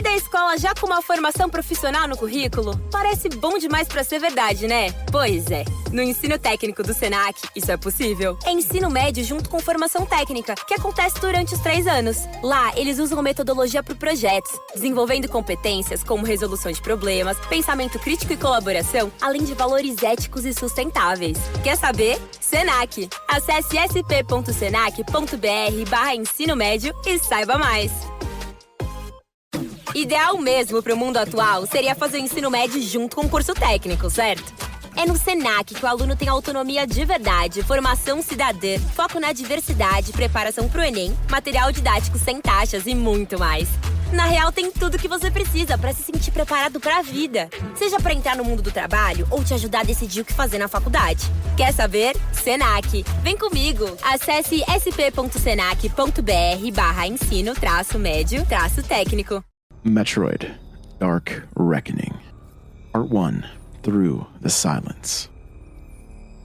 Sair da escola já com uma formação profissional no currículo? Parece bom demais pra ser verdade, né? Pois é. No ensino técnico do Senac, isso é possível. É ensino médio junto com formação técnica, que acontece durante os 3 anos. Lá, eles usam metodologia para projetos, desenvolvendo competências como resolução de problemas, pensamento crítico e colaboração, além de valores éticos e sustentáveis. Quer saber? Senac. Acesse sp.senac.br/ensino médio e saiba mais. Ideal mesmo para o mundo atual seria fazer o ensino médio junto com o curso técnico, certo? É no Senac que o aluno tem autonomia de verdade, formação cidadã, foco na diversidade, preparação para o Enem, material didático sem taxas e muito mais. Na real, tem tudo que você precisa para se sentir preparado para a vida. Seja para entrar no mundo do trabalho ou te ajudar a decidir o que fazer na faculdade. Quer saber? Senac. Vem comigo! Acesse sp.senac.br/ensino-médio-técnico. Metroid, Dark Reckoning. Part 1, Through the Silence.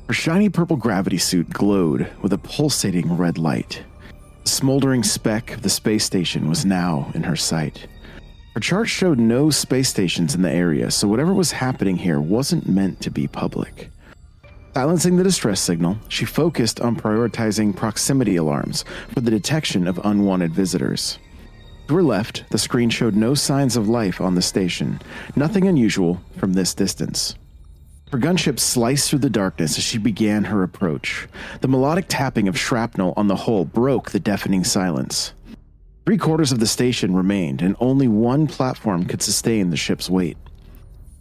Her shiny purple gravity suit glowed with a pulsating red light. The smoldering speck of the space station was now in her sight. Her chart showed no space stations in the area, so whatever was happening here wasn't meant to be public. Silencing the distress signal, she focused on prioritizing proximity alarms for the detection of unwanted visitors. To her left, the screen showed no signs of life on the station, nothing unusual from this distance. Her gunship sliced through the darkness as she began her approach. The melodic tapping of shrapnel on the hull broke the deafening silence. 3/4 of the station remained, and only one platform could sustain the ship's weight.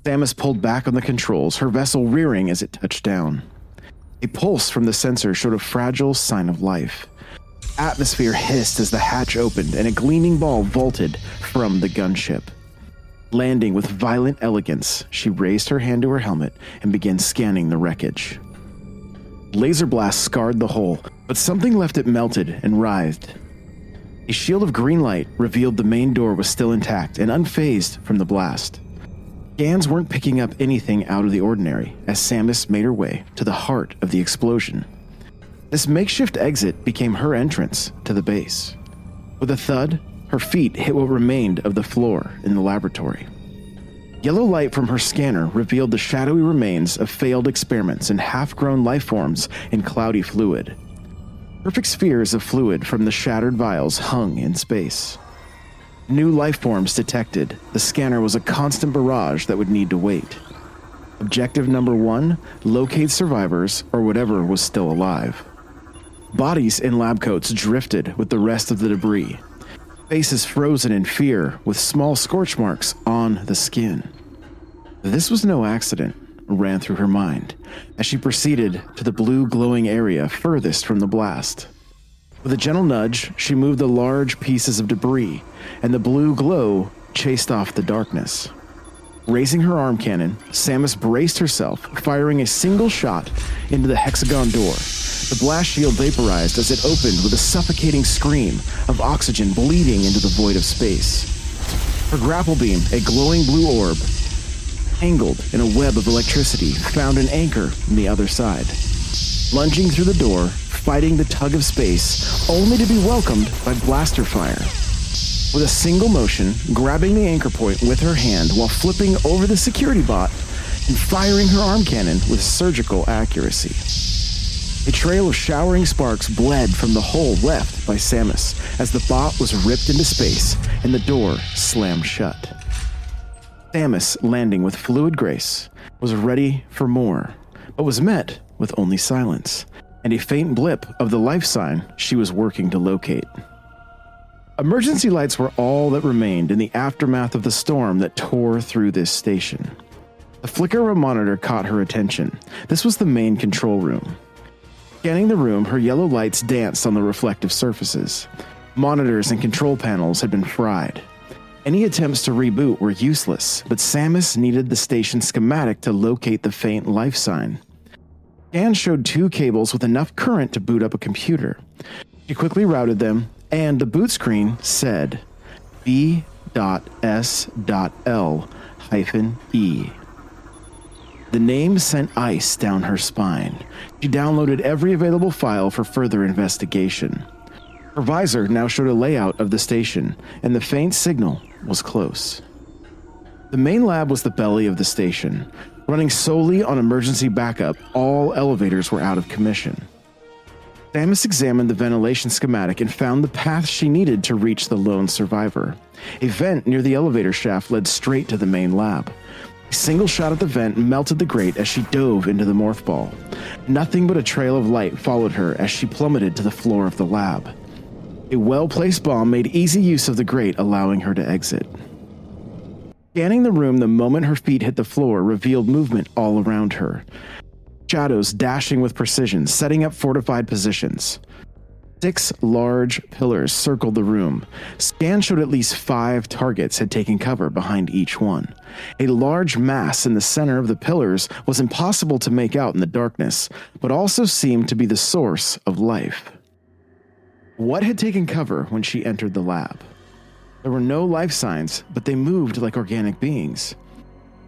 Samus pulled back on the controls, her vessel rearing as it touched down. A pulse from the sensor showed a fragile sign of life. Atmosphere hissed as the hatch opened, and a gleaming ball vaulted from the gunship. Landing with violent elegance, she raised her hand to her helmet and began scanning the wreckage. Laser blasts scarred the hull, but something left it melted and writhed. A shield of green light revealed the main door was still intact and unfazed from the blast. Scans weren't picking up anything out of the ordinary as Samus made her way to the heart of the explosion. This makeshift exit became her entrance to the base. With a thud, her feet hit what remained of the floor in the laboratory. Yellow light from her scanner revealed the shadowy remains of failed experiments and half-grown life forms in cloudy fluid. Perfect spheres of fluid from the shattered vials hung in space. New life forms detected. The scanner was a constant barrage that would need to wait. Objective number 1, locate survivors or whatever was still alive. Bodies in lab coats drifted with the rest of the debris. Faces frozen in fear with small scorch marks on the skin. This was no accident, ran through her mind as she proceeded to the blue glowing area furthest from the blast. With a gentle nudge, she moved the large pieces of debris, and the blue glow chased off the darkness. Raising her arm cannon, Samus braced herself, firing a single shot into the hexagon door. The blast shield vaporized as it opened with a suffocating scream of oxygen bleeding into the void of space. Her grapple beam, a glowing blue orb, tangled in a web of electricity, found an anchor on the other side. Lunging through the door, fighting the tug of space, only to be welcomed by blaster fire. With a single motion, grabbing the anchor point with her hand while flipping over the security bot and firing her arm cannon with surgical accuracy. A trail of showering sparks bled from the hole left by Samus as the bot was ripped into space and the door slammed shut. Samus, landing with fluid grace, was ready for more, but was met with only silence and a faint blip of the life sign she was working to locate. Emergency lights were all that remained in the aftermath of the storm that tore through this station. The flicker of a monitor caught her attention. This was the main control room. Scanning the room, her yellow lights danced on the reflective surfaces. Monitors and control panels had been fried. Any attempts to reboot were useless, but Samus needed the station schematic to locate the faint life sign. Scan showed 2 cables with enough current to boot up a computer. She quickly routed them, and the boot screen said B.S.L-E. The name sent ice down her spine. She downloaded every available file for further investigation. Her visor now showed a layout of the station, and the faint signal was close. The main lab was the belly of the station. Running solely on emergency backup, all elevators were out of commission. Samus examined the ventilation schematic and found the path she needed to reach the lone survivor. A vent near the elevator shaft led straight to the main lab. A single shot at the vent melted the grate as she dove into the morph ball. Nothing but a trail of light followed her as she plummeted to the floor of the lab. A well-placed bomb made easy use of the grate, allowing her to exit. Scanning the room the moment her feet hit the floor revealed movement all around her. Shadows dashing with precision, setting up fortified positions. 6 large pillars circled the room. Scan showed at least 5 targets had taken cover behind each one. A large mass in the center of the pillars was impossible to make out in the darkness, but also seemed to be the source of life. What had taken cover when she entered the lab? There were no life signs, but they moved like organic beings.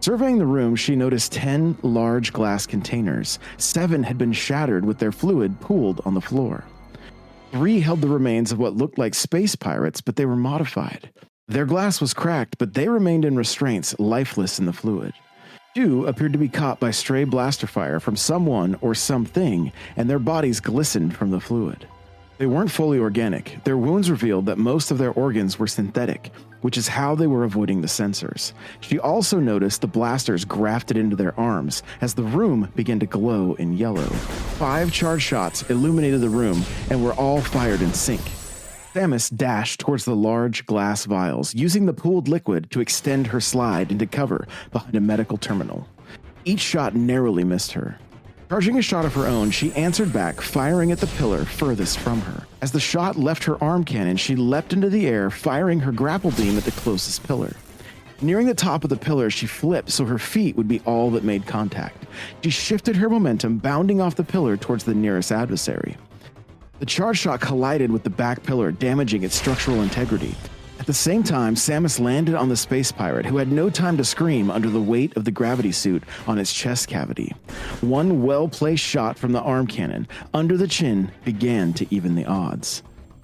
Surveying the room, she noticed 10 large glass containers. 7 had been shattered with their fluid pooled on the floor. 3 held the remains of what looked like space pirates, but they were modified. Their glass was cracked, but they remained in restraints, lifeless in the fluid. 2 appeared to be caught by stray blaster fire from someone or something, and their bodies glistened from the fluid. They weren't fully organic. Their wounds revealed that most of their organs were synthetic, which is how they were avoiding the sensors. She also noticed the blasters grafted into their arms as the room began to glow in yellow. 5 charged shots illuminated the room and were all fired in sync. Samus dashed towards the large glass vials, using the pooled liquid to extend her slide into cover behind a medical terminal. Each shot narrowly missed her. Charging a shot of her own, she answered back, firing at the pillar furthest from her. As the shot left her arm cannon, she leapt into the air, firing her grapple beam at the closest pillar. Nearing the top of the pillar, she flipped so her feet would be all that made contact. She shifted her momentum, bounding off the pillar towards the nearest adversary. The charge shot collided with the back pillar, damaging its structural integrity. At the same time, Samus landed on the space pirate, who had no time to scream under the weight of the gravity suit on its chest cavity. One well-placed shot from the arm cannon under the chin began to even the odds.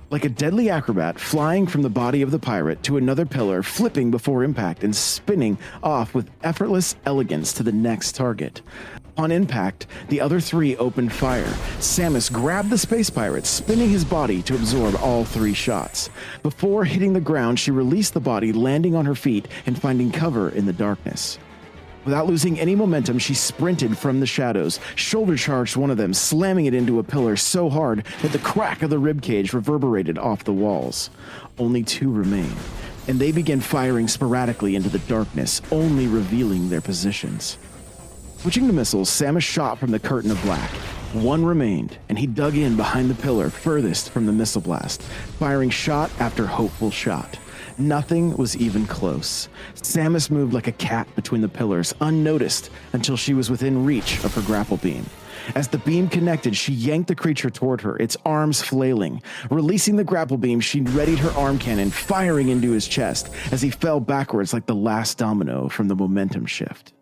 Like a deadly acrobat, flying from the body of the pirate to another pillar, flipping before impact and spinning off with effortless elegance to the next target. On impact, the other 3 opened fire. Samus grabbed the space pirate, spinning his body to absorb all 3 shots. Before hitting the ground, she released the body, landing on her feet and finding cover in the darkness. Without losing any momentum, she sprinted from the shadows, shoulder-charged one of them, slamming it into a pillar so hard that the crack of the ribcage reverberated off the walls. Only 2 remained, and they began firing sporadically into the darkness, only revealing their positions. Switching to missiles, Samus shot from the curtain of black. 1 remained, and he dug in behind the pillar furthest from the missile blast, firing shot after hopeful shot. Nothing was even close. Samus moved like a cat between the pillars, unnoticed, until she was within reach of her grapple beam. As the beam connected, she yanked the creature toward her, its arms flailing. Releasing the grapple beam, she readied her arm cannon, firing into his chest as he fell backwards like the last domino from the momentum shift.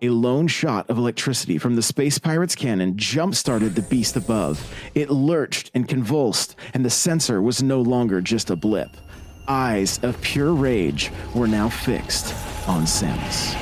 A lone shot of electricity from the space pirate's cannon jump-started the beast above. It lurched and convulsed, and the sensor was no longer just a blip. Eyes of pure rage were now fixed on Samus.